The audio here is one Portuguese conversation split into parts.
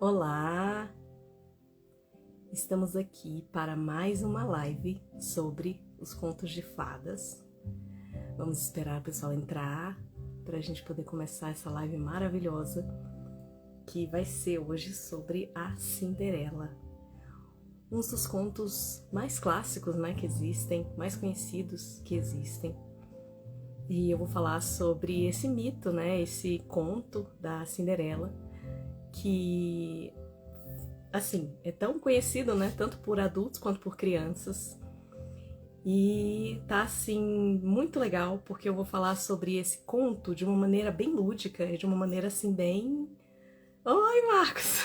Olá! Estamos aqui para mais uma live sobre os contos de fadas. Vamos esperar o pessoal entrar para a gente poder começar essa live maravilhosa que vai ser hoje sobre a Cinderela. Um dos contos mais clássicos, que existem, mais conhecidos que existem. E eu vou falar sobre esse mito, esse conto da Cinderela, que, assim, é tão conhecido, tanto por adultos quanto por crianças. E tá, assim, muito legal, porque eu vou falar sobre esse conto de uma maneira bem lúdica, de uma maneira, assim, bem... Oi, Marcos!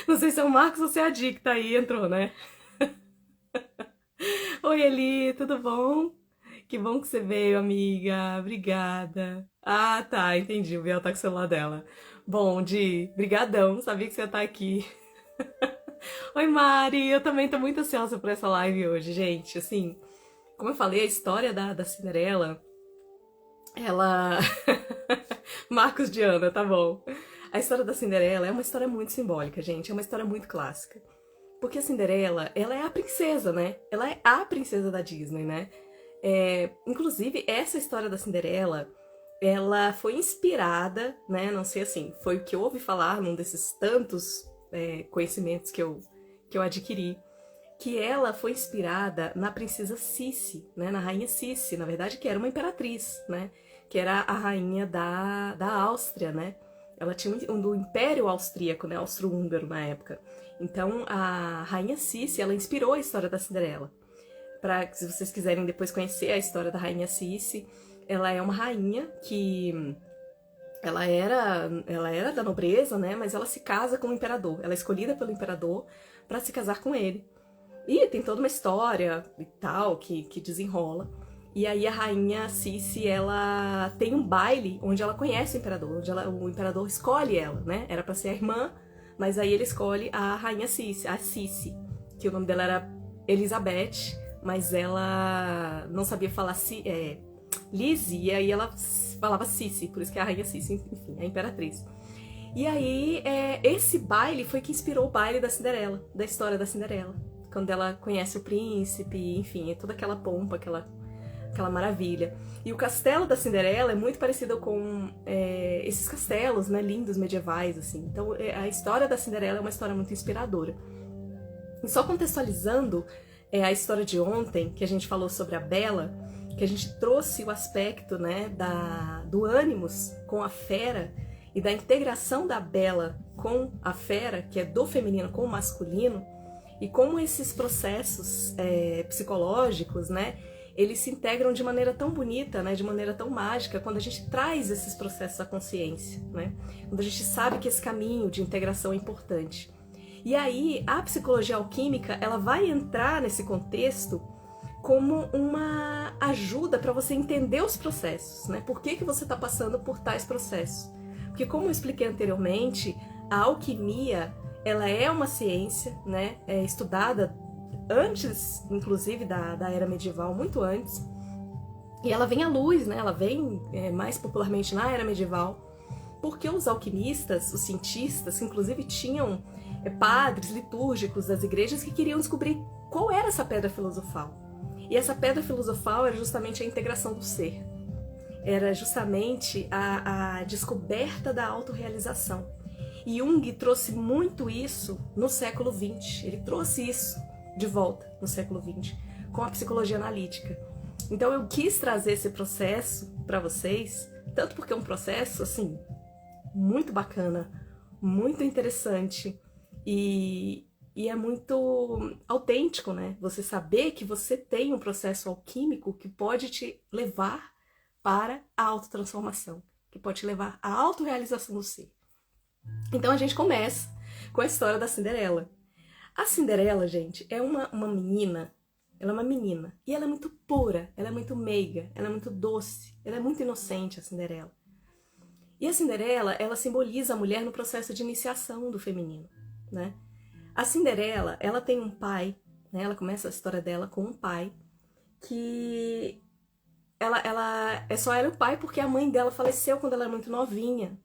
Não sei se é o Marcos ou se é a Di que tá aí, entrou, né? Oi, Eli, tudo bom? Que bom que você veio, amiga. Obrigada. Ah, tá, entendi. O Biel tá com o celular dela. Bom, Di, brigadão. Sabia que você ia estar aqui. Oi, Mari. Eu também tô muito ansiosa por essa live hoje, gente. Assim, como eu falei, a história da Cinderela, ela... Marcos de Ana, tá bom. A história da Cinderela é uma história muito simbólica, gente. É uma história muito clássica. Porque a Cinderela, ela é a princesa, né? Ela é a princesa da Disney, né? Inclusive, essa história da Cinderela, ela foi inspirada, né? Não sei assim, foi o que eu ouvi falar num desses tantos conhecimentos que eu adquiri, que ela foi inspirada na princesa Sissi, né? Na rainha Sissi, na verdade, que era uma imperatriz, né? Que era a rainha da Áustria, né? Ela tinha do Império Austríaco, né? Austro-húngaro na época. Então, a rainha Sissi, ela inspirou a história da Cinderela. Se vocês quiserem depois conhecer a história da rainha Sissi, ela é uma rainha que ela era da nobreza, né? Mas ela se casa com o imperador. Ela é escolhida pelo imperador para se casar com ele. E tem toda uma história e tal que desenrola. E aí a rainha Sissi, ela tem um baile onde ela conhece o imperador, onde o imperador escolhe ela, né? Era para ser a irmã, mas aí ele escolhe a rainha Sissi, a Sissi, que o nome dela era Elizabeth, mas ela não sabia falar Lizzie, e aí ela falava Sissi, por isso que é a rainha Sissi, enfim, a imperatriz. E aí, esse baile foi que inspirou o baile da Cinderela, da história da Cinderela. Quando ela conhece o príncipe, enfim, é toda aquela pompa, aquela maravilha. E o castelo da Cinderela é muito parecido com esses castelos, né, lindos, medievais, assim. Então, a história da Cinderela é uma história muito inspiradora. E só contextualizando a história de ontem, que a gente falou sobre a Bela, que a gente trouxe o aspecto, né, do ânimos com a fera e da integração da Bela com a fera, que é do feminino com o masculino, e como esses processos psicológicos, né, eles se integram de maneira tão bonita, né, de maneira tão mágica, quando a gente traz esses processos à consciência, né, quando a gente sabe que esse caminho de integração é importante. E aí, a psicologia alquímica, ela vai entrar nesse contexto como uma ajuda para você entender os processos, né? Por que você está passando por tais processos? Porque, como eu expliquei anteriormente, a alquimia, ela é uma ciência, né? Estudada antes, inclusive, da era medieval, muito antes. E ela vem à luz, né? Ela vem mais popularmente na era medieval, porque os alquimistas, os cientistas, inclusive tinham padres litúrgicos das igrejas que queriam descobrir qual era essa pedra filosofal. E essa pedra filosofal era justamente a integração do ser. Era justamente a descoberta da autorrealização. E Jung trouxe muito isso no século XX. Ele trouxe isso de volta no século XX, com a psicologia analítica. Então eu quis trazer esse processo para vocês, tanto porque é um processo, assim, muito bacana, muito interessante e é muito autêntico, né? Você saber que você tem um processo alquímico que pode te levar para a autotransformação, que pode te levar à autorrealização do ser. Então a gente começa com a história da Cinderela. A Cinderela, gente, é uma menina, ela é uma menina, e ela é muito pura, ela é muito meiga, ela é muito doce, ela é muito inocente, a Cinderela. E a Cinderela, ela simboliza a mulher no processo de iniciação do feminino, né? A Cinderela, ela tem um pai, né? Ela começa a história dela com um pai que ela só era o pai porque a mãe dela faleceu quando ela era muito novinha.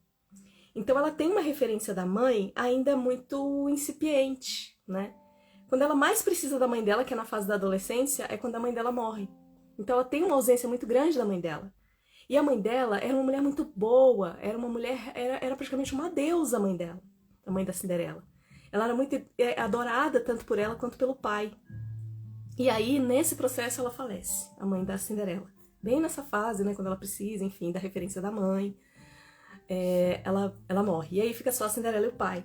Então ela tem uma referência da mãe ainda muito incipiente, né? Quando ela mais precisa da mãe dela, que é na fase da adolescência, é quando a mãe dela morre. Então ela tem uma ausência muito grande da mãe dela. E a mãe dela era uma mulher muito boa, era uma mulher, era praticamente uma deusa a mãe dela, a mãe da Cinderela. Ela era muito adorada tanto por ela quanto pelo pai. E aí, nesse processo, ela falece, a mãe da Cinderela. Bem nessa fase, né, quando ela precisa, enfim, da referência da mãe, ela morre. E aí fica só a Cinderela e o pai.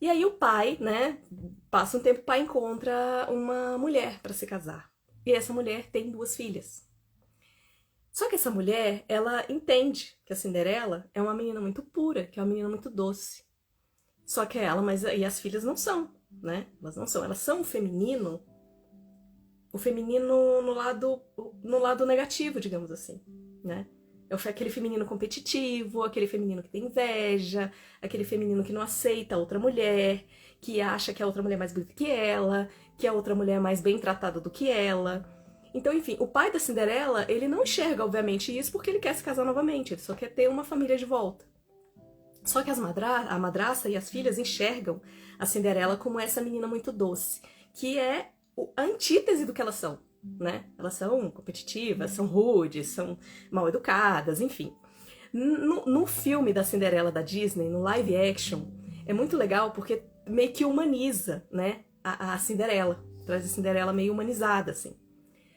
E aí o pai, né, passa um tempo, o pai encontra uma mulher para se casar. E essa mulher tem 2 filhas. Só que essa mulher, ela entende que a Cinderela é uma menina muito pura, que é uma menina muito doce. Só que ela, mas e as filhas não são, né? Elas não são, elas são o feminino no lado negativo, digamos assim, né? É aquele feminino competitivo, aquele feminino que tem inveja, aquele feminino que não aceita a outra mulher, que acha que a outra mulher é mais bonita que ela, que a outra mulher é mais bem tratada do que ela. Então, enfim, o pai da Cinderela, ele não enxerga, obviamente, isso porque ele quer se casar novamente, ele só quer ter uma família de volta. Só que a madrasta e as filhas enxergam a Cinderela como essa menina muito doce, que é a antítese do que elas são, né? Elas são competitivas, são rudes, são mal educadas, enfim. No filme da Cinderela da Disney, no live action, é muito legal porque meio que humaniza, né, a Cinderela. Traz a Cinderela meio humanizada, assim.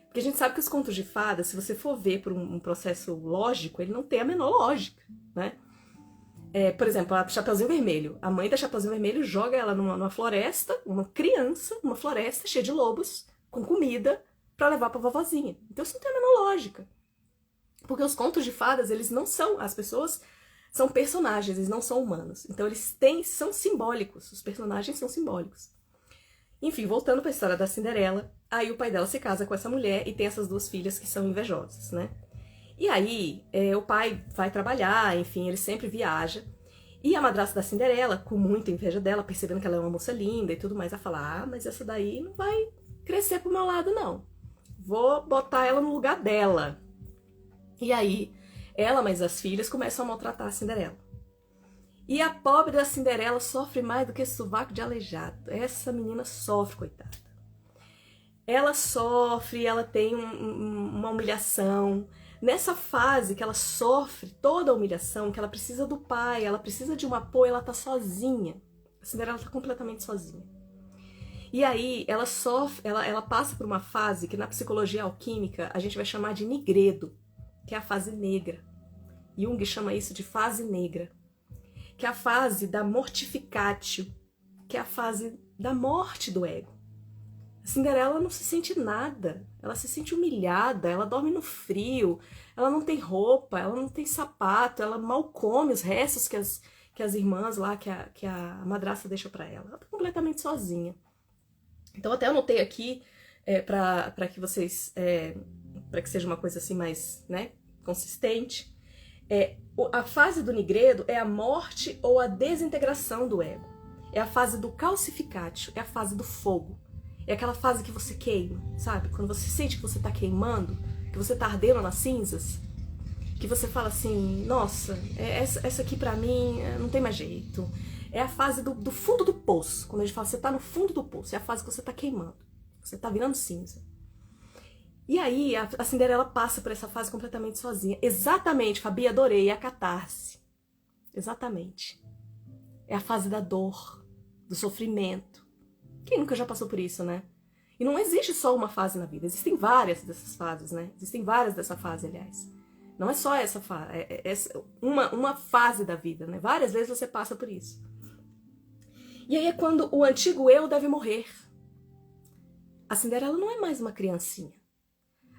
Porque a gente sabe que os contos de fadas, se você for ver por um processo lógico, ele não tem a menor lógica, né? Por exemplo, a Chapeuzinho Vermelho. A mãe da Chapeuzinho Vermelho joga ela numa floresta, uma criança, numa floresta cheia de lobos, com comida, pra levar pra vovozinha. Então isso não tem a menor lógica. Porque os contos de fadas, eles não são... As pessoas são personagens, eles não são humanos. Então eles são simbólicos. Os personagens são simbólicos. Enfim, voltando pra história da Cinderela, aí o pai dela se casa com essa mulher e tem essas 2 filhas que são invejosas, né? E aí, o pai vai trabalhar, enfim, ele sempre viaja. E a madrasta da Cinderela, com muita inveja dela, percebendo que ela é uma moça linda e tudo mais, ela fala, mas essa daí não vai crescer pro meu lado, não. Vou botar ela no lugar dela. E aí, ela, mas as filhas começam a maltratar a Cinderela. E a pobre da Cinderela sofre mais do que sovaco de aleijado. Essa menina sofre, coitada. Ela sofre, ela tem uma humilhação. Nessa fase que ela sofre toda a humilhação, que ela precisa do pai, ela precisa de um apoio, ela tá sozinha. A Cinderela tá completamente sozinha. E aí ela sofre, ela passa por uma fase que na psicologia alquímica a gente vai chamar de nigredo, que é a fase negra. Jung chama isso de fase negra, que é a fase da mortificatio, que é a fase da morte do ego. A Cinderela não se sente nada, ela se sente humilhada, ela dorme no frio, ela não tem roupa, ela não tem sapato, ela mal come os restos que as irmãs lá, que a madrasta deixa pra ela. Ela tá completamente sozinha. Então até anotei aqui para que vocês, para que seja uma coisa assim mais, né, consistente. A fase do nigredo é a morte ou a desintegração do ego. É a fase do calcificatio, é a fase do fogo. É aquela fase que você queima, sabe? Quando você sente que você tá queimando, que você tá ardendo nas cinzas, que você fala assim, nossa, essa aqui pra mim não tem mais jeito. É a fase do fundo do poço. Quando a gente fala, você tá no fundo do poço, é a fase que você tá queimando. Você tá virando cinza. E aí, a Cinderela passa por essa fase completamente sozinha. Exatamente, Fabi, adorei, é a catarse. Exatamente. É a fase da dor, do sofrimento. Quem nunca já passou por isso, né? E não existe só uma fase na vida, existem várias dessas fases, né? Existem várias dessa fase, aliás. Não é só essa fase, uma fase da vida, né? Várias vezes você passa por isso. E aí é quando o antigo eu deve morrer. A Cinderela não é mais uma criancinha.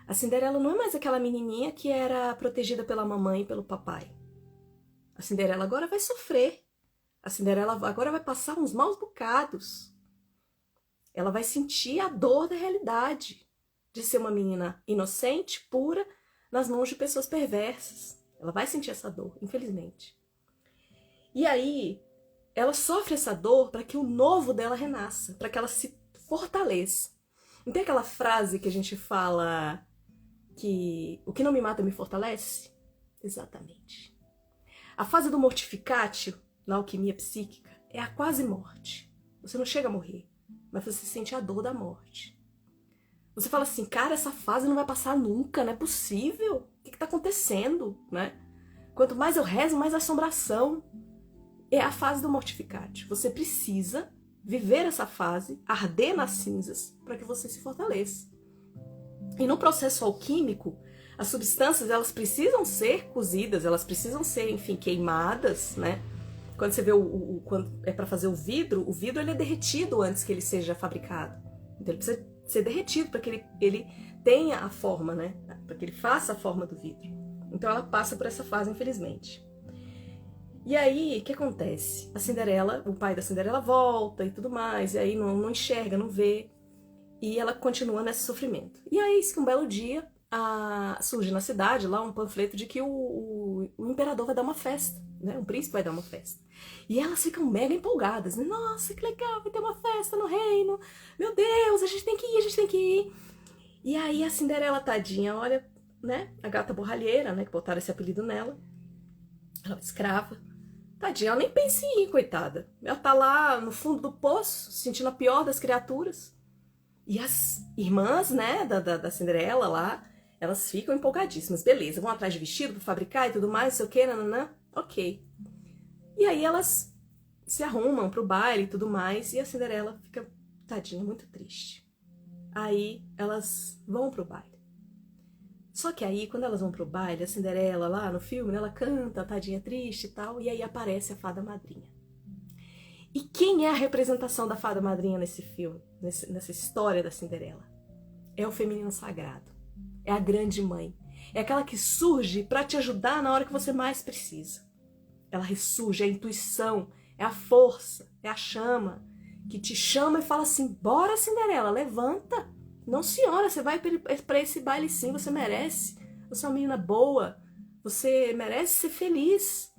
A Cinderela não é mais aquela menininha que era protegida pela mamãe e pelo papai. A Cinderela agora vai sofrer. A Cinderela agora vai passar uns maus bocados. Ela vai sentir a dor da realidade de ser uma menina inocente, pura, nas mãos de pessoas perversas. Ela vai sentir essa dor, infelizmente. E aí, ela sofre essa dor para que o novo dela renasça, para que ela se fortaleça. Não tem aquela frase que a gente fala que o que não me mata me fortalece? Exatamente. A fase do mortificatio, na alquimia psíquica, é a quase morte. Você não chega a morrer, mas você sente a dor da morte. Você fala assim, cara, essa fase não vai passar nunca, não é possível. O que tá acontecendo, né? Quanto mais eu rezo, mais assombração. É a fase do mortificatio. Você precisa viver essa fase, arder nas cinzas, para que você se fortaleça. E no processo alquímico, as substâncias, elas precisam ser cozidas, elas precisam ser, enfim, queimadas, né? Quando você vê quando é para fazer o vidro ele é derretido antes que ele seja fabricado. Então ele precisa ser derretido para que ele tenha a forma, né? Para que ele faça a forma do vidro. Então ela passa por essa fase, infelizmente. E aí, o que acontece? A Cinderela, o pai da Cinderela volta e tudo mais, e aí não enxerga, não vê, e ela continua nesse sofrimento. E aí, que um belo dia, surge na cidade lá um panfleto de que o imperador vai dar uma festa, né? Um príncipe vai dar uma festa. E elas ficam mega empolgadas, né? Nossa, que legal, vai ter uma festa no reino, meu Deus, a gente tem que ir, a gente tem que ir. E aí a Cinderela, tadinha, olha, né? A gata borralheira, né? Que botaram esse apelido nela, ela é escrava. Tadinha, ela nem pensa em ir, coitada. Ela tá lá no fundo do poço, se sentindo a pior das criaturas. E as irmãs, né, da Cinderela lá, elas ficam empolgadíssimas. Beleza, vão atrás de vestido pra fabricar e tudo mais, não sei o que, nananã. Ok. E aí elas se arrumam pro baile e tudo mais, e a Cinderela fica, tadinha, muito triste. Aí elas vão pro baile. Só que aí, quando elas vão pro baile, a Cinderela lá no filme, né, ela canta, tadinha, triste e tal, e aí aparece a fada madrinha. E quem é a representação da fada madrinha nesse filme, nessa história da Cinderela? É o feminino sagrado. É a grande mãe. É aquela que surge para te ajudar na hora que você mais precisa. Ela ressurge, é a intuição, é a força, é a chama, que te chama e fala assim, bora Cinderela, levanta. Não senhora, você vai para esse baile sim, você merece. Você é uma menina boa, você merece ser feliz.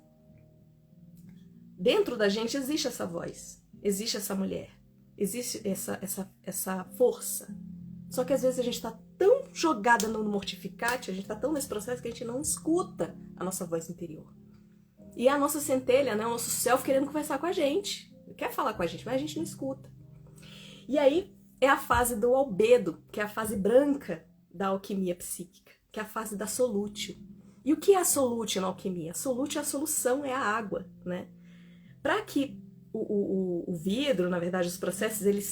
Dentro da gente existe essa voz, existe essa mulher, existe essa força. Só que às vezes a gente está tão jogada no mortificatio, a gente está tão nesse processo que a gente não escuta a nossa voz interior. E a nossa centelha, né, o nosso self querendo conversar com a gente, quer falar com a gente, mas a gente não escuta. E aí é a fase do albedo, que é a fase branca da alquimia psíquica, que é a fase da solútio. E o que é a solútio na alquimia? A solútio é a solução, é a água, né? Para que o vidro, na verdade, os processos, eles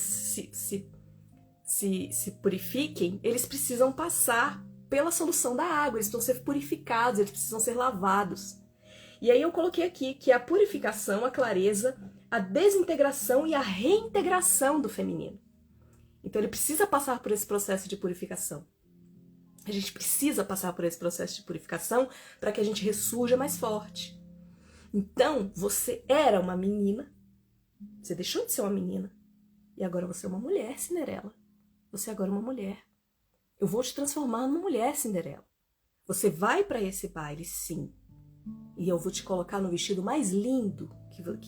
se purifiquem, eles precisam passar pela solução da água, eles precisam ser purificados, eles precisam ser lavados. E aí eu coloquei aqui que a purificação, a clareza, a desintegração e a reintegração do feminino. Então ele precisa passar por esse processo de purificação. A gente precisa passar por esse processo de purificação para que a gente ressurja mais forte. Então, você era uma menina, você deixou de ser uma menina, e agora você é uma mulher, Cinderela. Você agora é uma mulher. Eu vou te transformar numa mulher, Cinderela. Você vai para esse baile, sim. E eu vou te colocar no vestido mais lindo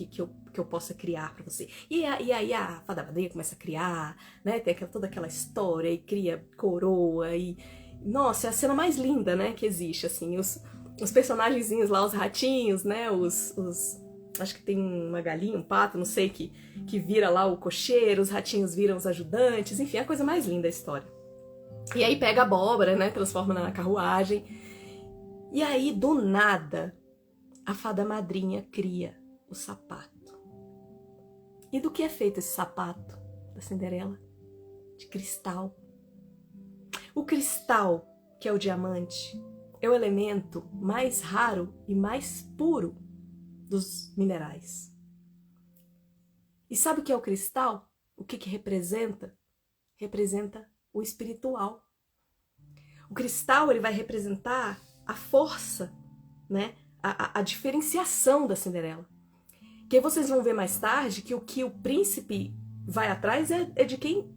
que eu possa criar para você. E aí a fada madrinha começa a criar, né? Tem toda aquela história, e cria coroa, e... Nossa, é a cena mais linda, né, que existe, assim. Os personagenzinhos lá, os ratinhos, né? Acho que tem uma galinha, um pato, não sei, que vira lá o cocheiro, os ratinhos viram os ajudantes, enfim, é a coisa mais linda da história. E aí pega a abóbora, né? Transforma na carruagem. E aí, do nada, a fada madrinha cria o sapato. E do que é feito esse sapato da Cinderela? De cristal. O cristal, que é o diamante, é o elemento mais raro e mais puro dos minerais. E sabe o que é o cristal? O que representa? Representa o espiritual. O cristal, ele vai representar a força, né? A diferenciação da Cinderela. Que vocês vão ver mais tarde que o príncipe vai atrás é de quem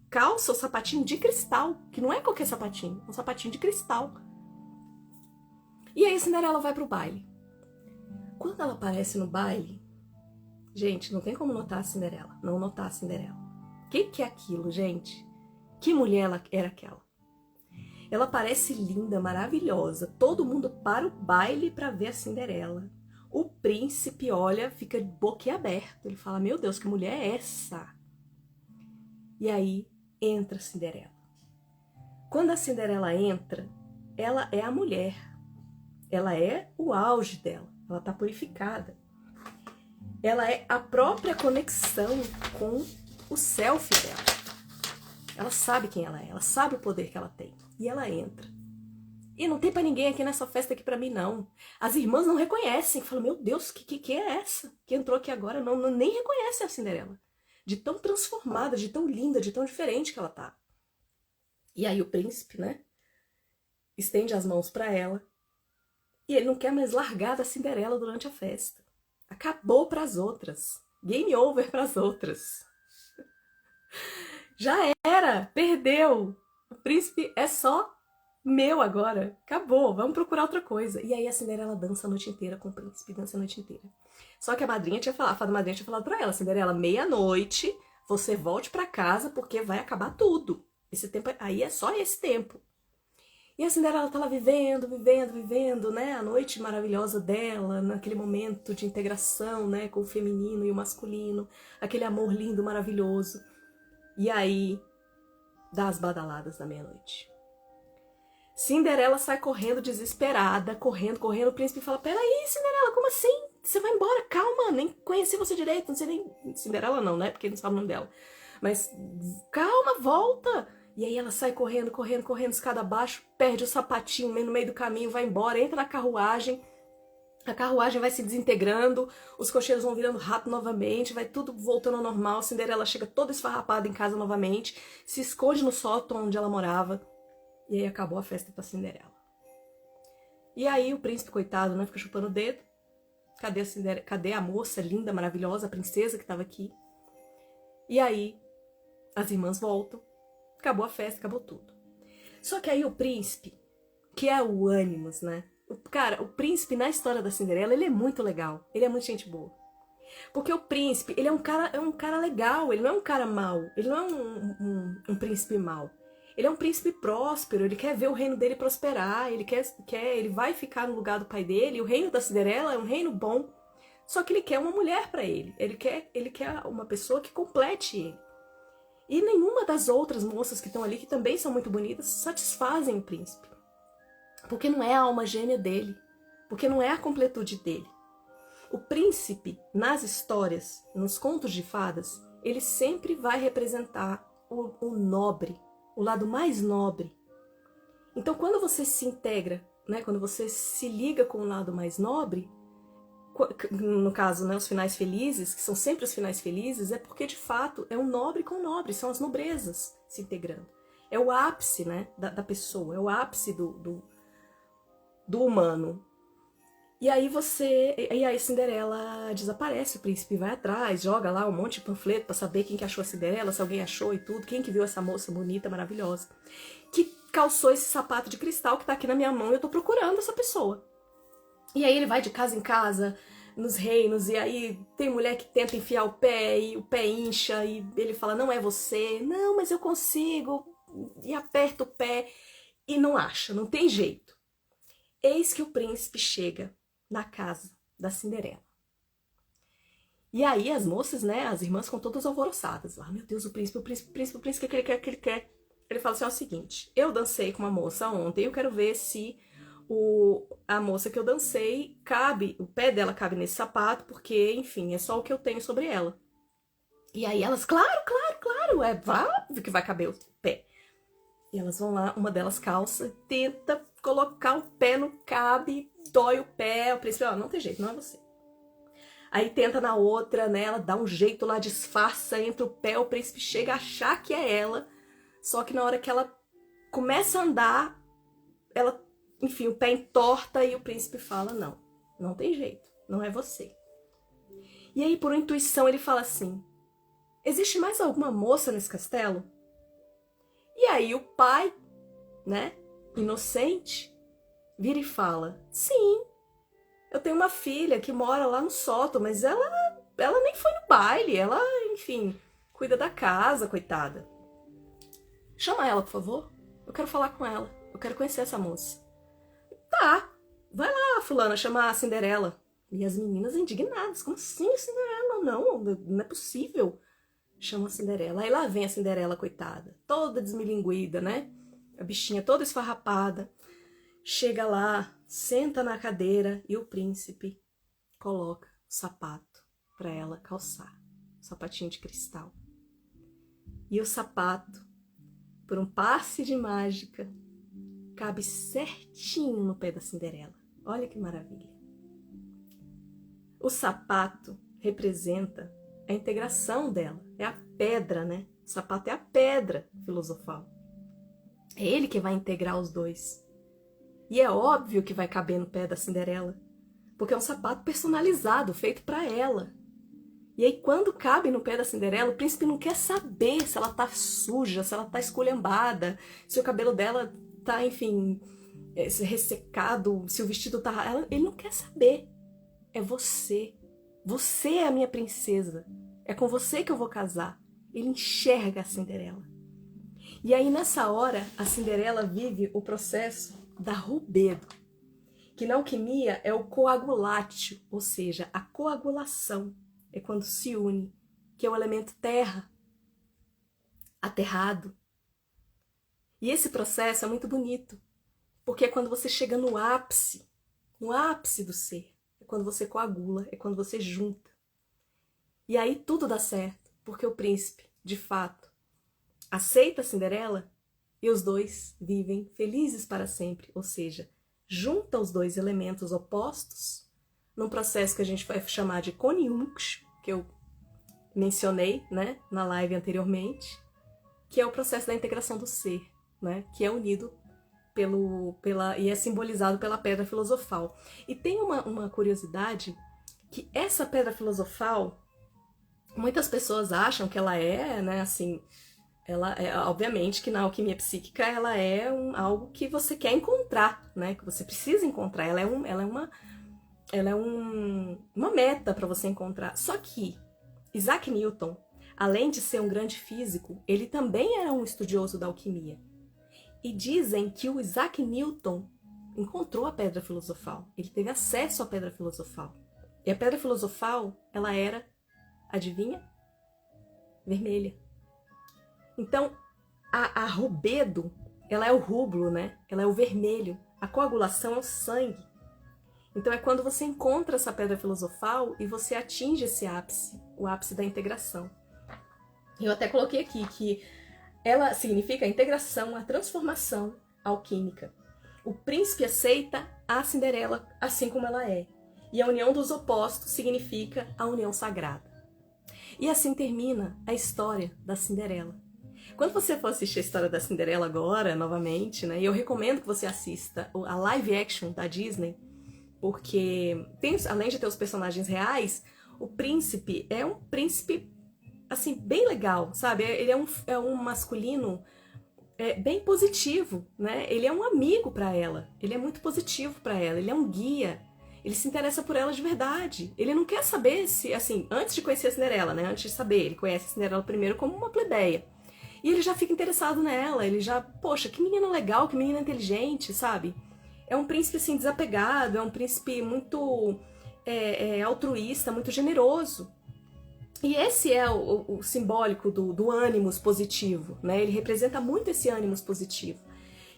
calça o sapatinho de cristal, que não é qualquer sapatinho, é um sapatinho de cristal. E aí a Cinderela vai pro baile. Quando ela aparece no baile, gente, não tem como notar a Cinderela, não notar a Cinderela. O que é aquilo, gente? Que mulher ela era aquela? Ela parece linda, maravilhosa. Todo mundo para o baile para ver a Cinderela. O príncipe olha, fica boquiaberto. Ele fala, meu Deus, que mulher é essa? E aí entra a Cinderela. Quando a Cinderela entra, ela é a mulher. Ela é o auge dela. Ela tá purificada. Ela é a própria conexão com o self dela. Ela sabe quem ela sabe o poder que ela tem. E ela entra. E não tem pra ninguém aqui nessa festa aqui pra mim, não. As irmãs não reconhecem. Falam, meu Deus, que é essa? Que entrou aqui agora? Não, nem reconhece a Cinderela. De tão transformada, de tão linda, de tão diferente que ela tá. E aí o príncipe, né? Estende as mãos pra ela. E ele não quer mais largar da Cinderela durante a festa. Acabou pras outras. Game over pras outras. Já era, perdeu. O príncipe é só meu agora. Acabou, vamos procurar outra coisa. E aí a Cinderela dança a noite inteira com o príncipe, dança a noite inteira. Só que a madrinha tinha falado, a fada madrinha tinha falado pra ela, Cinderela, meia-noite, você volte pra casa porque vai acabar tudo. Esse tempo aí é só esse tempo. E a Cinderela tá lá vivendo, né? A noite maravilhosa dela, naquele momento de integração, né? Com o feminino e o masculino. Aquele amor lindo, maravilhoso. E aí, dá as badaladas da meia-noite. Cinderela sai correndo, desesperada, correndo. O príncipe fala, peraí, Cinderela, como assim? Você vai embora, calma, nem conheci você direito, não sei nem... Cinderela não, né? Porque ele não sabe o nome dela. Mas, calma, volta! E aí ela sai correndo, escada abaixo, perde o sapatinho no meio do caminho, vai embora, entra na carruagem. A carruagem vai se desintegrando, os cocheiros vão virando rato novamente, vai tudo voltando ao normal. Cinderela chega toda esfarrapada em casa novamente, se esconde no sótão onde ela morava. E aí acabou a festa pra Cinderela. E aí o príncipe, coitado, né, fica chupando o dedo. Cadê a Cinderela? Cadê a moça linda, maravilhosa, a princesa que estava aqui? E aí as irmãs voltam. Acabou a festa, acabou tudo. Só que aí o príncipe, que é o Animus, né? Cara, o príncipe na história da Cinderela, ele é muito legal. Ele é muito gente boa. Porque o príncipe, ele é um cara legal, ele não é um cara mau. Ele não é um príncipe mau. Ele é um príncipe próspero, ele quer ver o reino dele prosperar, ele vai ficar no lugar do pai dele. E o reino da Cinderela é um reino bom. Só que ele quer uma mulher pra ele. Ele quer uma pessoa que complete ele. E nenhuma das outras moças que estão ali, que também são muito bonitas, satisfazem o príncipe. Porque não é a alma gêmea dele. Porque não é a completude dele. O príncipe, nas histórias, nos contos de fadas, ele sempre vai representar o nobre, o lado mais nobre. Então, quando você se integra, né, quando você se liga com o lado mais nobre, no caso, né, os finais felizes, que são sempre os finais felizes, é porque, de fato, é um nobre com nobre, são as nobrezas se integrando. É o ápice, né, da pessoa, é o ápice do humano. E aí a Cinderela desaparece, o príncipe vai atrás, joga lá um monte de panfleto pra saber quem que achou a Cinderela, se alguém achou e tudo, quem que viu essa moça bonita, maravilhosa, que calçou esse sapato de cristal que tá aqui na minha mão e eu tô procurando essa pessoa. E aí ele vai de casa em casa, nos reinos, e aí tem mulher que tenta enfiar o pé, e o pé incha, e ele fala, não é você, não, mas eu consigo, e aperta o pé, e não acha, não tem jeito. Eis que o príncipe chega na casa da Cinderela. E aí as moças, né, as irmãs ficam todas alvoroçadas. Ah, meu Deus, o príncipe, o que ele quer, o que ele quer? Ele fala assim, é o seguinte, eu dancei com uma moça ontem, eu quero ver se a moça que eu dancei o pé dela cabe nesse sapato, porque, enfim, é só o que eu tenho sobre ela. E aí elas, claro, óbvio que vai caber o pé. E elas vão lá, uma delas calça, tenta colocar o pé, não cabe, dói o pé, o príncipe, ó, não tem jeito, não é você. Aí tenta na outra, né, ela dá um jeito lá, disfarça, entra o pé, o príncipe chega a achar que é ela, só que na hora que ela começa a andar, ela, enfim, o pé entorta e o príncipe fala, não tem jeito, não é você. E aí, por intuição, ele fala assim, existe mais alguma moça nesse castelo? E aí o pai, né, inocente, vira e fala, sim, eu tenho uma filha que mora lá no sótão, mas ela nem foi no baile, ela, enfim, cuida da casa, coitada. Chama ela, por favor, eu quero falar com ela, eu quero conhecer essa moça. Tá, vai lá, fulana, chamar a Cinderela. E as meninas indignadas, como assim, Cinderela? Não é possível. Chama a Cinderela. Aí lá vem a Cinderela, coitada, toda desmilinguida, né? A bichinha toda esfarrapada. Chega lá, senta na cadeira e o príncipe coloca o sapato para ela calçar. O sapatinho de cristal. E o sapato, por um passe de mágica, cabe certinho no pé da Cinderela. Olha que maravilha. O sapato representa a integração dela. É a pedra, né? O sapato é a pedra filosofal. É ele que vai integrar os dois. E é óbvio que vai caber no pé da Cinderela, porque é um sapato personalizado, feito para ela. E aí, quando cabe no pé da Cinderela, o príncipe não quer saber se ela tá suja, se ela tá esculhambada, se o cabelo dela tá, enfim, ressecado, se o vestido tá... Ele não quer saber. É você. Você é a minha princesa. É com você que eu vou casar. Ele enxerga a Cinderela. E aí, nessa hora, a Cinderela vive o processo da rubedo, que na alquimia é o coagulatio, ou seja, a coagulação. É quando se une, que é o elemento terra, aterrado. E esse processo é muito bonito, porque é quando você chega no ápice do ser. É quando você coagula, é quando você junta. E aí tudo dá certo, porque o príncipe, de fato, aceita a Cinderela e os dois vivem felizes para sempre, ou seja, junta os dois elementos opostos num processo que a gente vai chamar de coniunx, que eu mencionei, né, na live anteriormente, que é o processo da integração do ser, né, que é unido e é simbolizado pela pedra filosofal. E tem uma curiosidade, que essa pedra filosofal, muitas pessoas acham que ela é, né, assim, ela é, obviamente que na alquimia psíquica ela é algo que você quer encontrar, né, que você precisa encontrar, ela é uma meta para você encontrar. Só que Isaac Newton, além de ser um grande físico, ele também era um estudioso da alquimia. E dizem que o Isaac Newton encontrou a pedra filosofal. Ele teve acesso à pedra filosofal. E a pedra filosofal, ela era, adivinha? Vermelha. Então, a rubedo, ela é o rublo, né? Ela é o vermelho. A coagulação é o sangue. Então é quando você encontra essa pedra filosofal e você atinge esse ápice, o ápice da integração. Eu até coloquei aqui que ela significa a integração, a transformação alquímica. O príncipe aceita a Cinderela assim como ela é. E a união dos opostos significa a união sagrada. E assim termina a história da Cinderela. Quando você for assistir a história da Cinderela agora, novamente, né, e eu recomendo que você assista a live action da Disney, porque além de ter os personagens reais, o príncipe é um príncipe, assim, bem legal, sabe? Ele é um masculino bem positivo, né? Ele é um amigo para ela, ele é muito positivo para ela, ele é um guia, ele se interessa por ela de verdade. Ele não quer saber se, assim, antes de conhecer a Cinderela, né? Antes de saber, ele conhece a Cinderela primeiro como uma plebeia. E ele já fica interessado nela, ele já, poxa, que menina legal, que menina inteligente, sabe? É um príncipe, assim, desapegado, é um príncipe muito altruísta, muito generoso. E esse é o simbólico do ânimos positivo, né? Ele representa muito esse ânimos positivo.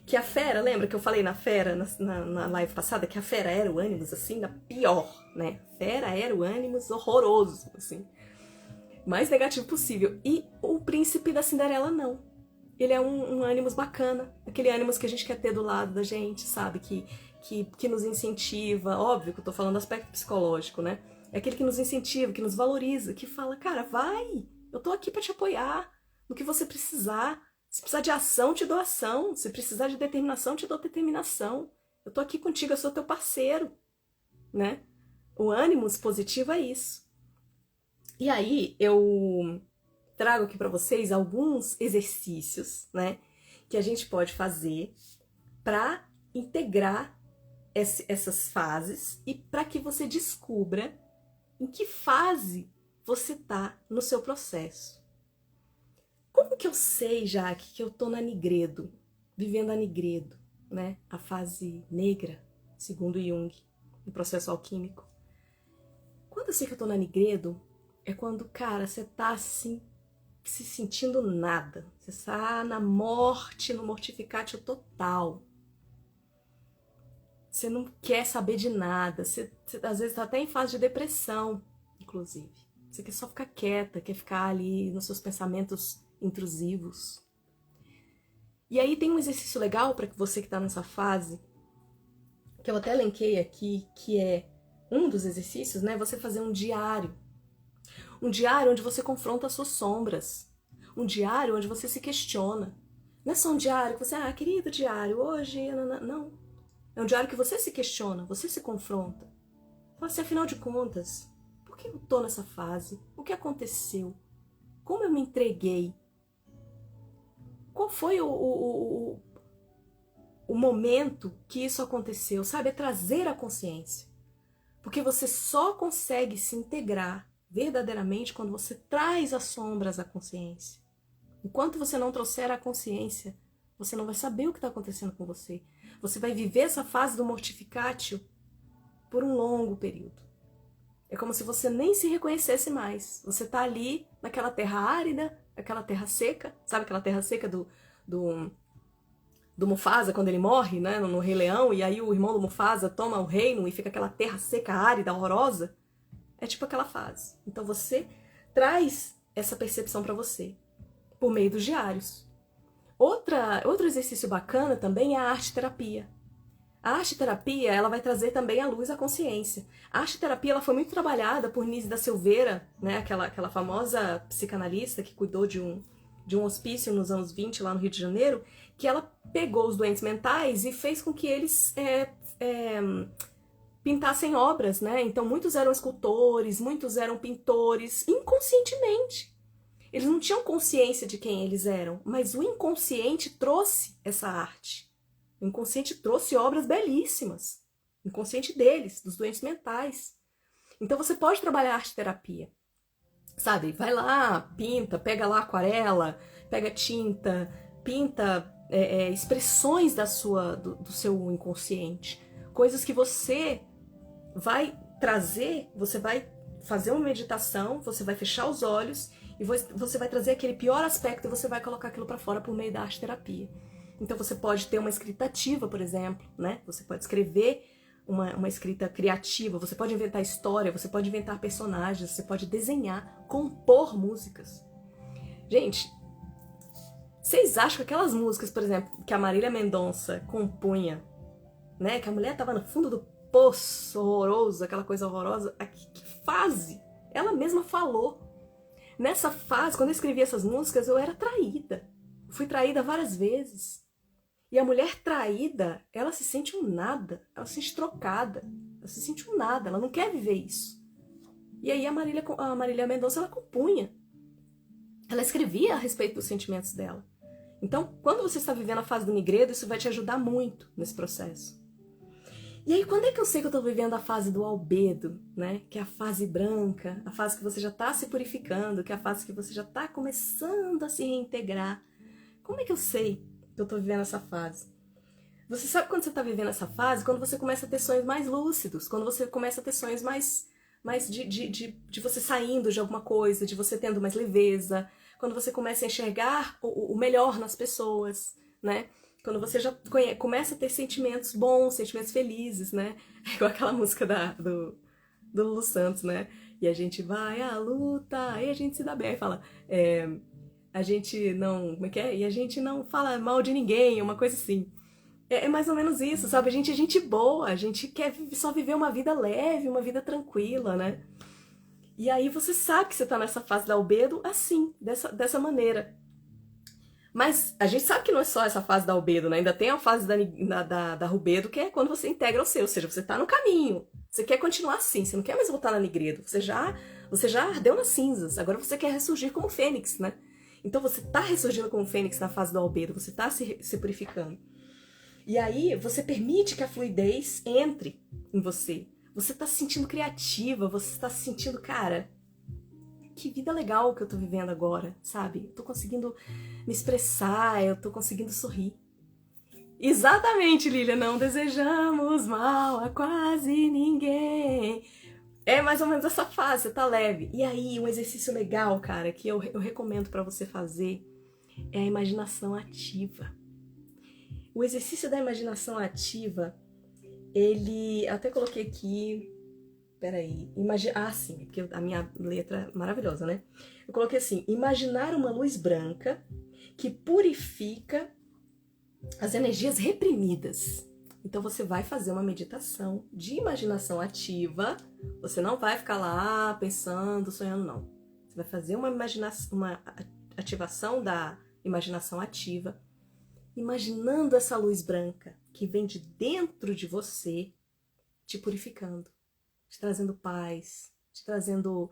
Que a fera, lembra que eu falei na fera, na live passada, que a fera era o ânimos, assim, da pior, né? A fera era o ânimos horroroso, assim. Mais negativo possível. E o príncipe da Cinderela não. Ele é um ânimos bacana, aquele ânimos que a gente quer ter do lado da gente, sabe? Que nos incentiva. Óbvio que eu tô falando do aspecto psicológico, né? É aquele que nos incentiva, que nos valoriza, que fala, cara, vai, eu tô aqui pra te apoiar no que você precisar. Se precisar de ação, te dou ação. Se precisar de determinação, te dou determinação. Eu tô aqui contigo, eu sou teu parceiro, né? O ânimos positivo é isso. E aí, eu trago aqui para vocês alguns exercícios, né, que a gente pode fazer para integrar essas fases e para que você descubra em que fase você tá no seu processo. Como que eu sei, Jaque, que eu tô na Nigredo, vivendo a Nigredo, né, a fase negra, segundo Jung, no processo alquímico? eu sei que eu tô na Nigredo, é quando, cara, você tá assim, se sentindo nada. Você está na morte, no mortificatio total. Você não quer saber de nada. Você às vezes tá até em fase de depressão, inclusive. Você quer só ficar quieta, quer ficar ali nos seus pensamentos intrusivos. E aí tem um exercício legal para você que tá nessa fase, que eu até elenquei aqui, que é um dos exercícios, né? Você fazer um diário. Um diário onde você confronta as suas sombras. Um diário onde você se questiona. Não é só um diário que você, querido diário, hoje... Não. É um diário que você se questiona, você se confronta. Fala assim, afinal de contas, por que eu tô nessa fase? O que aconteceu? Como eu me entreguei? Qual foi o momento que isso aconteceu? Sabe, é trazer a consciência. Porque você só consegue se integrar verdadeiramente quando você traz as sombras à consciência. Enquanto você não trouxer a consciência, você não vai saber o que está acontecendo com você. Você vai viver essa fase do mortificatio por um longo período. É como se você nem se reconhecesse mais. Você está ali naquela terra árida, aquela terra seca, sabe aquela terra seca do Mufasa quando ele morre, né, no Rei Leão, e aí o irmão do Mufasa toma o reino e fica aquela terra seca, árida, horrorosa? É tipo aquela fase. Então você traz essa percepção para você por meio dos diários. Outro exercício bacana também é a arte-terapia. A arte-terapia, ela vai trazer também à luz a consciência. A arte-terapia, ela foi muito trabalhada por Nise da Silveira, né, aquela famosa psicanalista que cuidou de um hospício nos anos 20 lá no Rio de Janeiro, que ela pegou os doentes mentais e fez com que eles pintassem obras, né? Então muitos eram escultores, muitos eram pintores, inconscientemente. Eles não tinham consciência de quem eles eram, mas o inconsciente trouxe essa arte. O inconsciente trouxe obras belíssimas. O inconsciente deles, dos doentes mentais. Então você pode trabalhar arte-terapia. Sabe, vai lá, pinta, pega lá aquarela, pega tinta, pinta expressões do seu inconsciente. Coisas que você vai trazer, você vai fazer uma meditação, você vai fechar os olhos e você vai trazer aquele pior aspecto e você vai colocar aquilo para fora por meio da arte-terapia. Então você pode ter uma escrita ativa, por exemplo, né? Você pode escrever uma escrita criativa, você pode inventar história, você pode inventar personagens, você pode desenhar, compor músicas. Gente, vocês acham que aquelas músicas, por exemplo, que a Marília Mendonça compunha, né? Que a mulher tava no fundo do poço horroroso, aquela coisa horrorosa, que fase? Ela mesma falou. Nessa fase, quando eu escrevi essas músicas, eu era traída. Fui traída várias vezes. E a mulher traída, ela se sente um nada, ela se sente trocada, ela se sente um nada, ela não quer viver isso. E aí a Marília Mendonça, ela compunha. Ela escrevia a respeito dos sentimentos dela. Então, quando você está vivendo a fase do Nigredo, isso vai te ajudar muito nesse processo. E aí, quando é que eu sei que eu estou vivendo a fase do albedo, né? Que é a fase branca, a fase que você já está se purificando, que é a fase que você já está começando a se reintegrar. Como é que eu sei que eu tô vivendo essa fase? Você sabe quando você tá vivendo essa fase? Quando você começa a ter sonhos mais lúcidos, quando você começa a ter sonhos mais de você saindo de alguma coisa, de você tendo mais leveza, quando você começa a enxergar o melhor nas pessoas, né? Quando você já começa a ter sentimentos bons, sentimentos felizes, né? É igual aquela música do Lulu Santos, né? E a gente vai à luta, e a gente se dá bem. Aí fala... a gente não... Como é que é? E a gente não fala mal de ninguém, uma coisa assim. É mais ou menos isso, sabe? A gente é gente boa, a gente quer só viver uma vida leve, uma vida tranquila, né? E aí você sabe que você tá nessa fase da albedo assim, dessa maneira. Mas a gente sabe que não é só essa fase da albedo, né? Ainda tem a fase da rubedo, que é quando você integra o seu, ou seja, você tá no caminho. Você quer continuar assim, você não quer mais voltar na nigredo. Você já ardeu nas cinzas, agora você quer ressurgir como fênix, né? Então você tá ressurgindo como fênix na fase do albedo, você tá se purificando. E aí você permite que a fluidez entre em você. Você tá se sentindo criativa, você tá se sentindo, cara, que vida legal que eu tô vivendo agora, sabe? Eu tô conseguindo me expressar, eu tô conseguindo sorrir. Exatamente, Lilia, não desejamos mal a quase ninguém. É mais ou menos essa fase, você tá leve. E aí, um exercício legal, cara, que eu recomendo pra você fazer é a imaginação ativa. O exercício da imaginação ativa, ele... Até coloquei aqui... Peraí. Sim, porque a minha letra é maravilhosa, né? Eu coloquei assim: imaginar uma luz branca que purifica as energias reprimidas. Então você vai fazer uma meditação de imaginação ativa. Você não vai ficar lá pensando, sonhando, não. Você vai fazer uma ativação da imaginação ativa, imaginando essa luz branca que vem de dentro de você, te purificando, te trazendo paz, te trazendo,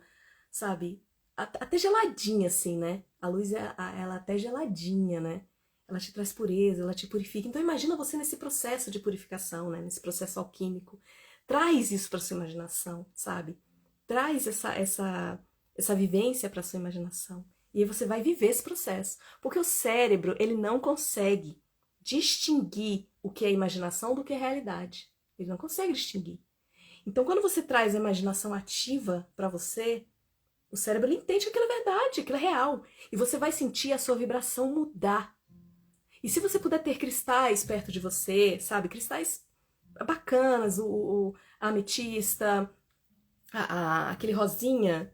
sabe, até geladinha assim, né? A luz, ela até geladinha, né? Ela te traz pureza, ela te purifica. Então imagina você nesse processo de purificação, né? Nesse processo alquímico. Traz isso para sua imaginação, sabe? Traz essa vivência para sua imaginação. E aí você vai viver esse processo. Porque o cérebro, ele não consegue distinguir o que é imaginação do que é realidade. Ele não consegue distinguir. Então, quando você traz a imaginação ativa para você, o cérebro ele entende que aquilo é verdade, aquilo é real. E você vai sentir a sua vibração mudar. E se você puder ter cristais perto de você, sabe? Cristais bacanas, a ametista, aquele rosinha,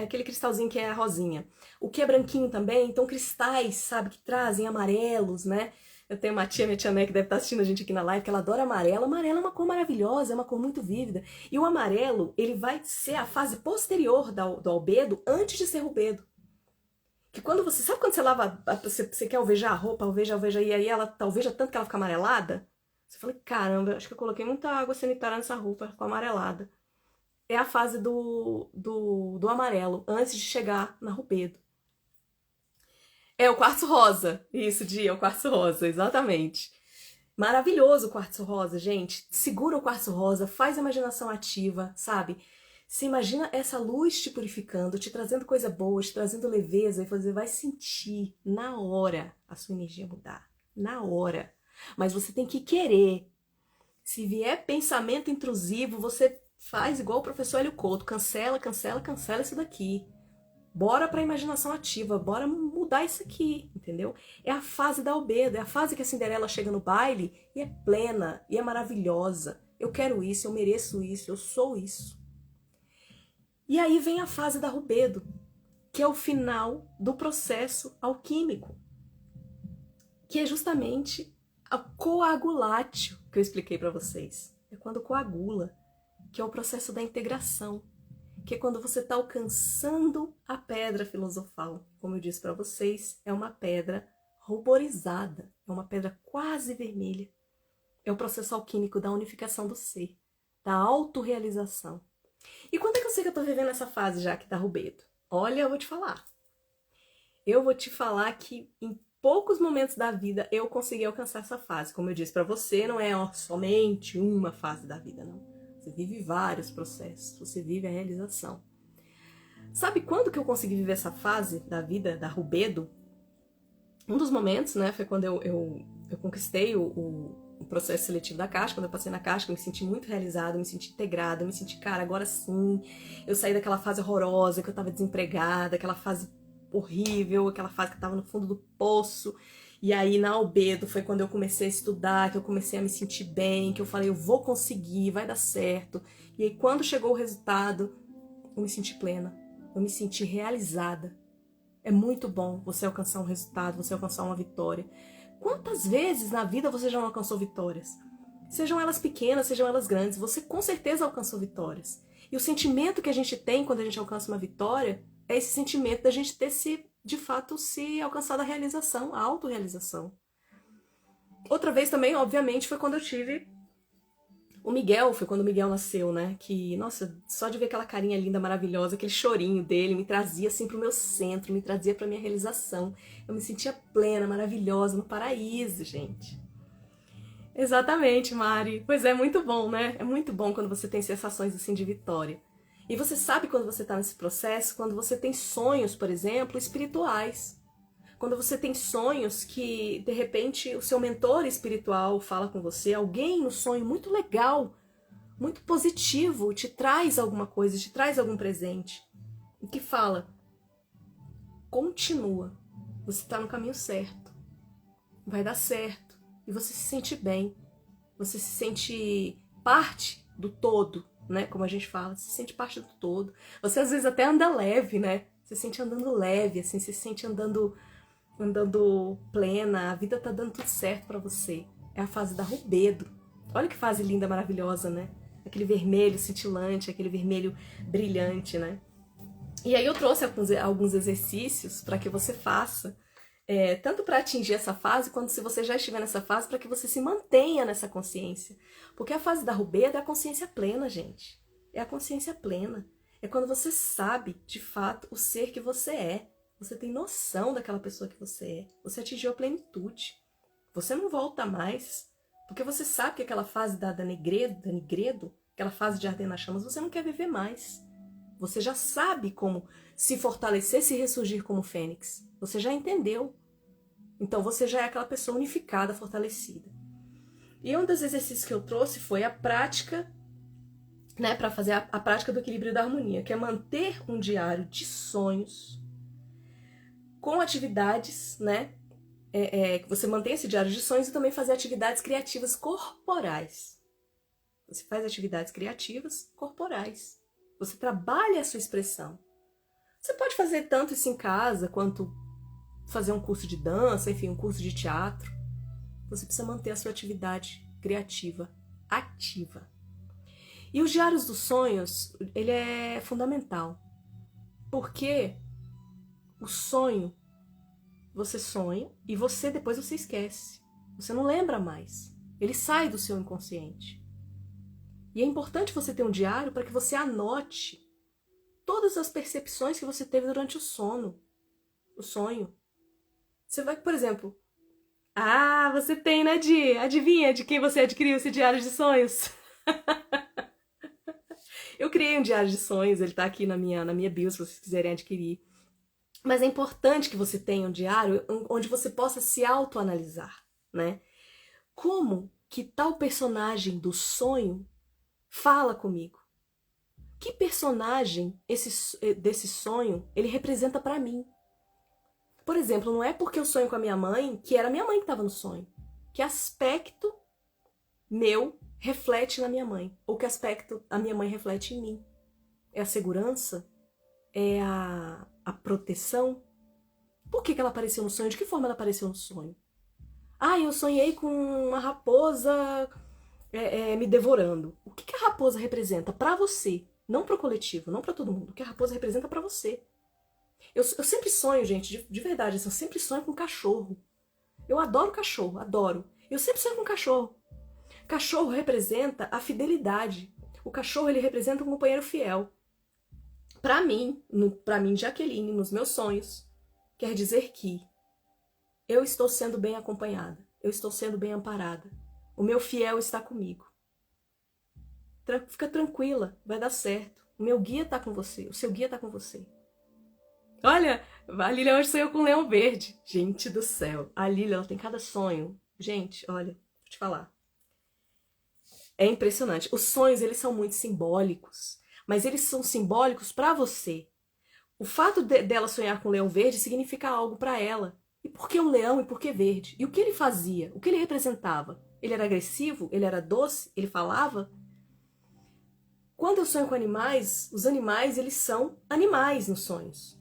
aquele cristalzinho que é a rosinha. O que é branquinho também, então cristais, sabe? Que trazem amarelos, né? Eu tenho uma tia, minha tia Né, que deve estar assistindo a gente aqui na live, que ela adora amarelo. Amarelo é uma cor maravilhosa, é uma cor muito vívida. E o amarelo, ele vai ser a fase posterior do albedo, antes de ser rubedo. Que quando você... Sabe quando você lava... Você quer alvejar a roupa, alveja, e aí ela alveja tanto que ela fica amarelada? Você fala, caramba, acho que eu coloquei muita água sanitária nessa roupa, ficou amarelada. É a fase do amarelo, antes de chegar na rubedo. É o quartzo rosa. Isso, Dia, é o quartzo rosa, exatamente. Maravilhoso o quartzo rosa, gente. Segura o quartzo rosa, faz a imaginação ativa, sabe? Se imagina essa luz te purificando, te trazendo coisa boa, te trazendo leveza, e você vai sentir na hora a sua energia mudar. Na hora. Mas você tem que querer. Se vier pensamento intrusivo, você faz igual o professor Hélio Couto. Cancela, cancela, cancela isso daqui. Bora pra imaginação ativa, bora mudar isso aqui, entendeu? É a fase da albedo, é a fase que a Cinderela chega no baile e é plena, e é maravilhosa. Eu quero isso, eu mereço isso, eu sou isso. E aí vem a fase da rubedo, que é o final do processo alquímico, que é justamente a coagulatio, que eu expliquei para vocês. É quando coagula, que é o processo da integração, que é quando você está alcançando a pedra filosofal. Como eu disse para vocês, é uma pedra ruborizada, é uma pedra quase vermelha. É o processo alquímico da unificação do ser, da autorrealização. E quando é que eu sei que eu tô vivendo essa fase já que tá rubedo? Olha, eu vou te falar. Eu vou te falar que em poucos momentos da vida eu consegui alcançar essa fase. Como eu disse para você, não é somente uma fase da vida, não. Você vive vários processos, você vive a realização. Sabe quando que eu consegui viver essa fase da vida, da rubedo? Um dos momentos, né, foi quando eu conquistei o processo seletivo da Caixa. Quando eu passei na Caixa, eu me senti muito realizada, eu me senti integrada, eu me senti, cara, agora sim, eu saí daquela fase horrorosa, que eu tava desempregada, aquela fase horrível, aquela fase que eu tava no fundo do poço. E aí na albedo foi quando eu comecei a estudar, que eu comecei a me sentir bem, que eu falei, eu vou conseguir, vai dar certo. E aí quando chegou o resultado, eu me senti plena, eu me senti realizada. É muito bom você alcançar um resultado, você alcançar uma vitória. Quantas vezes na vida você já não alcançou vitórias? Sejam elas pequenas, sejam elas grandes, você com certeza alcançou vitórias. E o sentimento que a gente tem quando a gente alcança uma vitória é esse sentimento da gente ter de fato se alcançado a realização, a autorrealização. Outra vez também, obviamente, foi quando eu tive o Miguel, foi quando o Miguel nasceu, né? Que, nossa, só de ver aquela carinha linda, maravilhosa, aquele chorinho dele, me trazia assim pro meu centro, me trazia pra minha realização. Eu me sentia plena, maravilhosa, no paraíso, gente. Exatamente, Mari. Pois é, muito bom, né? É muito bom quando você tem sensações assim de vitória. E você sabe quando você tá nesse processo, quando você tem sonhos, por exemplo, espirituais. Quando você tem sonhos que, de repente, o seu mentor espiritual fala com você, alguém no sonho muito legal muito positivo, te traz alguma coisa, te traz algum presente, e que fala, continua, você está no caminho certo, vai dar certo, e você se sente bem, você se sente parte do todo, né, como a gente fala, se sente parte do todo, você às vezes até anda leve, né, você se sente andando leve, assim, se sente andando plena, a vida tá dando tudo certo pra você. É a fase da Rubedo. Olha que fase linda, maravilhosa, né? Aquele vermelho cintilante, aquele vermelho brilhante, né? E aí eu trouxe alguns exercícios para que você faça, tanto para atingir essa fase, quanto se você já estiver nessa fase, para que você se mantenha nessa consciência. Porque a fase da Rubedo é a consciência plena, gente. É a consciência plena. É quando você sabe, de fato, o ser que você é. Você tem noção daquela pessoa que você é. Você atingiu a plenitude. Você não volta mais. Porque você sabe que aquela fase da Nigredo, aquela fase de arder nas chamas, você não quer viver mais. Você já sabe como se fortalecer, se ressurgir como fênix. Você já entendeu. Então você já é aquela pessoa unificada, fortalecida. E um dos exercícios que eu trouxe foi a prática, né, para fazer a prática do equilíbrio e da harmonia, que é manter um diário de sonhos com atividades, né? Que você mantém esse diário de sonhos e também fazer atividades criativas corporais. Você faz atividades criativas corporais. Você trabalha a sua expressão. Você pode fazer tanto isso em casa, quanto fazer um curso de dança, enfim, um curso de teatro. Você precisa manter a sua atividade criativa ativa. E os diários dos sonhos, ele é fundamental. Porque o sonho, você sonha e depois você esquece. Você não lembra mais. Ele sai do seu inconsciente. E é importante você ter um diário para que você anote todas as percepções que você teve durante o sonho. Você vai, por exemplo... Ah, você tem, né, Di? Adivinha de quem você adquiriu esse diário de sonhos? Eu criei um diário de sonhos, ele tá aqui na minha bio, se vocês quiserem adquirir. Mas é importante que você tenha um diário onde você possa se autoanalisar, né? Como que tal personagem do sonho fala comigo? Que personagem desse sonho ele representa pra mim? Por exemplo, não é porque eu sonho com a minha mãe que era a minha mãe que estava no sonho. Que aspecto meu reflete na minha mãe? Ou que aspecto a minha mãe reflete em mim? É a segurança? É a proteção? Por que ela apareceu no sonho? De que forma ela apareceu no sonho? Ah, eu sonhei com uma raposa me devorando. O que a raposa representa para você? Não para o coletivo, não para todo mundo. O que a raposa representa para você? Eu sempre sonho, gente, de verdade, eu sempre sonho com cachorro. Eu adoro cachorro, adoro. Eu sempre sonho com cachorro. Cachorro representa a fidelidade. O cachorro, ele representa um companheiro fiel. Para mim, Jaqueline, nos meus sonhos, quer dizer que eu estou sendo bem acompanhada. Eu estou sendo bem amparada. O meu fiel está comigo. Fica tranquila, vai dar certo. O meu guia está com você, o seu guia está com você. Olha, a Lília hoje sonhou com um leão verde. Gente do céu, a Lília, ela tem cada sonho. Gente, olha, vou te falar. É impressionante. Os sonhos, eles são muito simbólicos, mas eles são simbólicos para você. O fato dela sonhar com um leão verde significa algo para ela. E por que um leão e por que verde? E o que ele fazia? O que ele representava? Ele era agressivo? Ele era doce? Ele falava? Quando eu sonho com animais, os animais, eles são animais nos sonhos.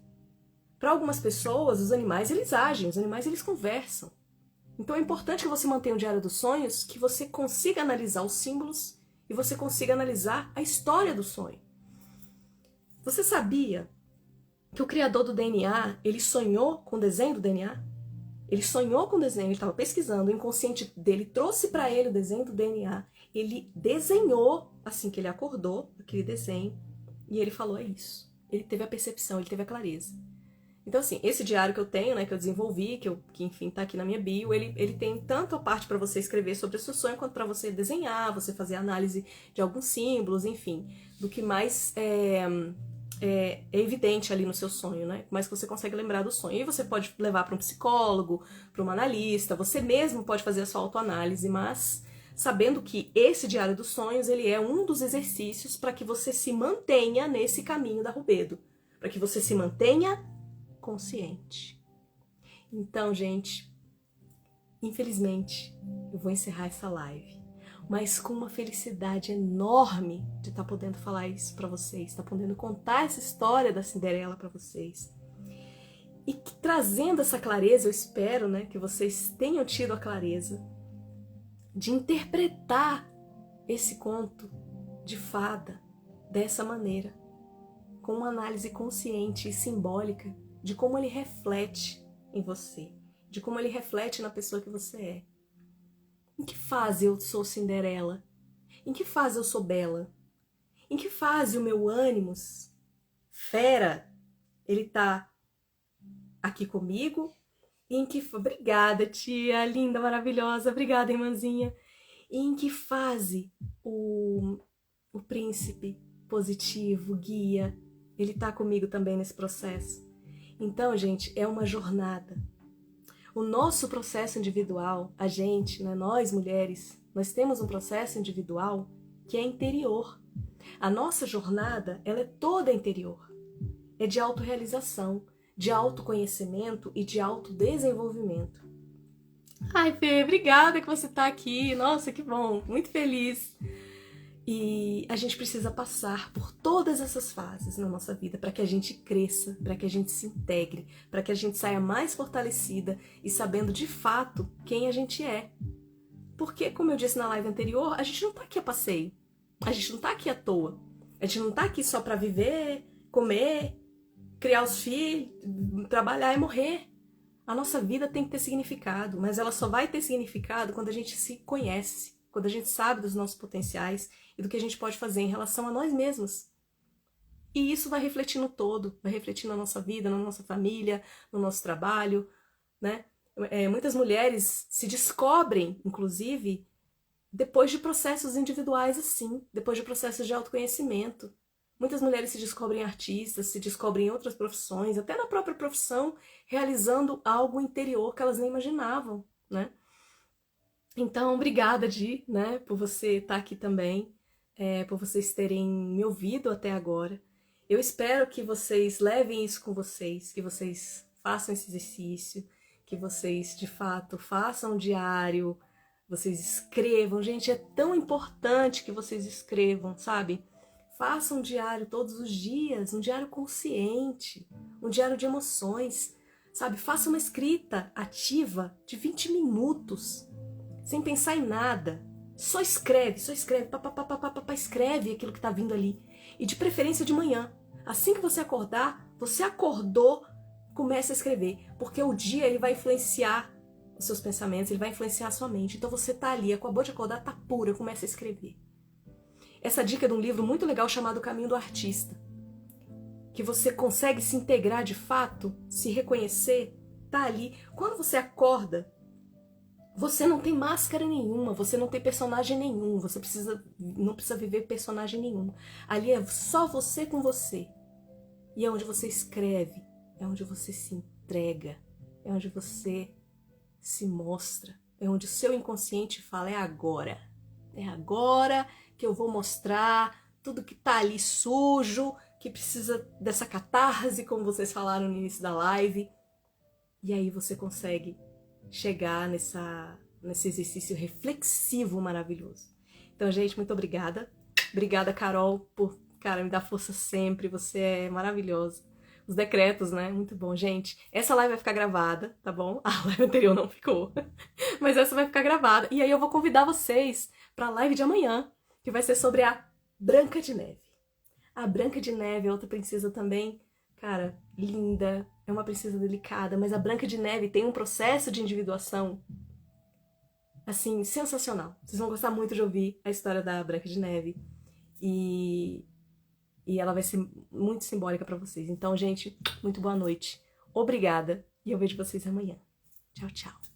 Para algumas pessoas, os animais, eles agem, os animais, eles conversam. Então é importante que você mantenha um diário dos sonhos, que você consiga analisar os símbolos e você consiga analisar a história do sonho. Você sabia que o criador do DNA, ele sonhou com o desenho do DNA? Ele sonhou com o desenho, ele estava pesquisando, o inconsciente dele trouxe para ele o desenho do DNA. Ele desenhou, assim que ele acordou, aquele desenho, e ele falou, é isso. Ele teve a percepção, ele teve a clareza. Então, assim, esse diário que eu tenho, né, que eu desenvolvi, que enfim, tá aqui na minha bio, ele tem tanto a parte para você escrever sobre o seu sonho, quanto para você desenhar, você fazer análise de alguns símbolos, enfim, do que mais é evidente ali no seu sonho, né? Mas que você consegue lembrar do sonho. E você pode levar para um psicólogo, para um analista, você mesmo pode fazer a sua autoanálise, mas sabendo que esse diário dos sonhos, ele é um dos exercícios para que você se mantenha nesse caminho da Rubedo, para que você se mantenha consciente. Então, gente, infelizmente, eu vou encerrar essa live, mas com uma felicidade enorme de estar podendo falar isso para vocês, estar podendo contar essa história da Cinderela para vocês. E que, trazendo essa clareza, eu espero, né, que vocês tenham tido a clareza de interpretar esse conto de fada dessa maneira, com uma análise consciente e simbólica de como ele reflete em você, de como ele reflete na pessoa que você é. Em que fase eu sou Cinderela? Em que fase eu sou Bela? Em que fase o meu ânimos, fera, ele tá aqui comigo? E em que... Obrigada, tia, linda, maravilhosa. Obrigada, irmãzinha. E em que fase o príncipe positivo, guia, ele tá comigo também nesse processo? Então, gente, é uma jornada. O nosso processo individual, a gente, né, nós mulheres, nós temos um processo individual que é interior. A nossa jornada, ela é toda interior. É de autorrealização, de autoconhecimento e de autodesenvolvimento. Ai, Fê, obrigada que você tá aqui. Nossa, que bom, muito feliz. E a gente precisa passar por todas essas fases na nossa vida para que a gente cresça, para que a gente se integre, para que a gente saia mais fortalecida e sabendo de fato quem a gente é. Porque, como eu disse na live anterior, a gente não tá aqui a passeio. A gente não tá aqui à toa. A gente não tá aqui só para viver, comer, criar os filhos, trabalhar e morrer. A nossa vida tem que ter significado, mas ela só vai ter significado quando a gente se conhece, quando a gente sabe dos nossos potenciais e do que a gente pode fazer em relação a nós mesmos. E isso vai refletir no todo, vai refletir na nossa vida, na nossa família, no nosso trabalho, né? Muitas mulheres se descobrem, inclusive, depois de processos individuais assim, depois de processos de autoconhecimento. Muitas mulheres se descobrem artistas, se descobrem em outras profissões, até na própria profissão, realizando algo interior que elas nem imaginavam, né? Então, obrigada, Di, né, por você estar aqui também, por vocês terem me ouvido até agora. Eu espero que vocês levem isso com vocês, que vocês façam esse exercício, que vocês, de fato, façam um diário, vocês escrevam. Gente, é tão importante que vocês escrevam, sabe? Façam um diário todos os dias, um diário consciente, um diário de emoções, sabe? Faça uma escrita ativa de 20 minutos, sem pensar em nada. Só escreve, escreve aquilo que tá vindo ali. E de preferência de manhã. Assim que você acordar, você acordou, comece a escrever. Porque o dia ele vai influenciar os seus pensamentos, ele vai influenciar a sua mente. Então você tá ali, acabou de acordar, tá pura, comece a escrever. Essa dica é de um livro muito legal chamado O Caminho do Artista. Que você consegue se integrar de fato, se reconhecer, tá ali. Quando você acorda, você não tem máscara nenhuma, você não tem personagem nenhum, você não precisa viver personagem nenhum. Ali é só você com você. E é onde você escreve, é onde você se entrega, é onde você se mostra, é onde o seu inconsciente fala, é agora que eu vou mostrar tudo que tá ali sujo, que precisa dessa catarse, como vocês falaram no início da live. E aí você consegue chegar nesse exercício reflexivo maravilhoso. Então, gente, muito obrigada. Obrigada, Carol, por, cara, me dar força sempre. Você é maravilhosa. Os decretos, né? Muito bom. Gente, essa live vai ficar gravada, tá bom? A live anterior não ficou. Mas essa vai ficar gravada. E aí eu vou convidar vocês pra live de amanhã, que vai ser sobre a Branca de Neve. A Branca de Neve é outra princesa também, cara, linda, é uma princesa delicada, mas a Branca de Neve tem um processo de individuação, assim, sensacional. Vocês vão gostar muito de ouvir a história da Branca de Neve. E ela vai ser muito simbólica pra vocês. Então, gente, muito boa noite. Obrigada. E eu vejo vocês amanhã. Tchau, tchau.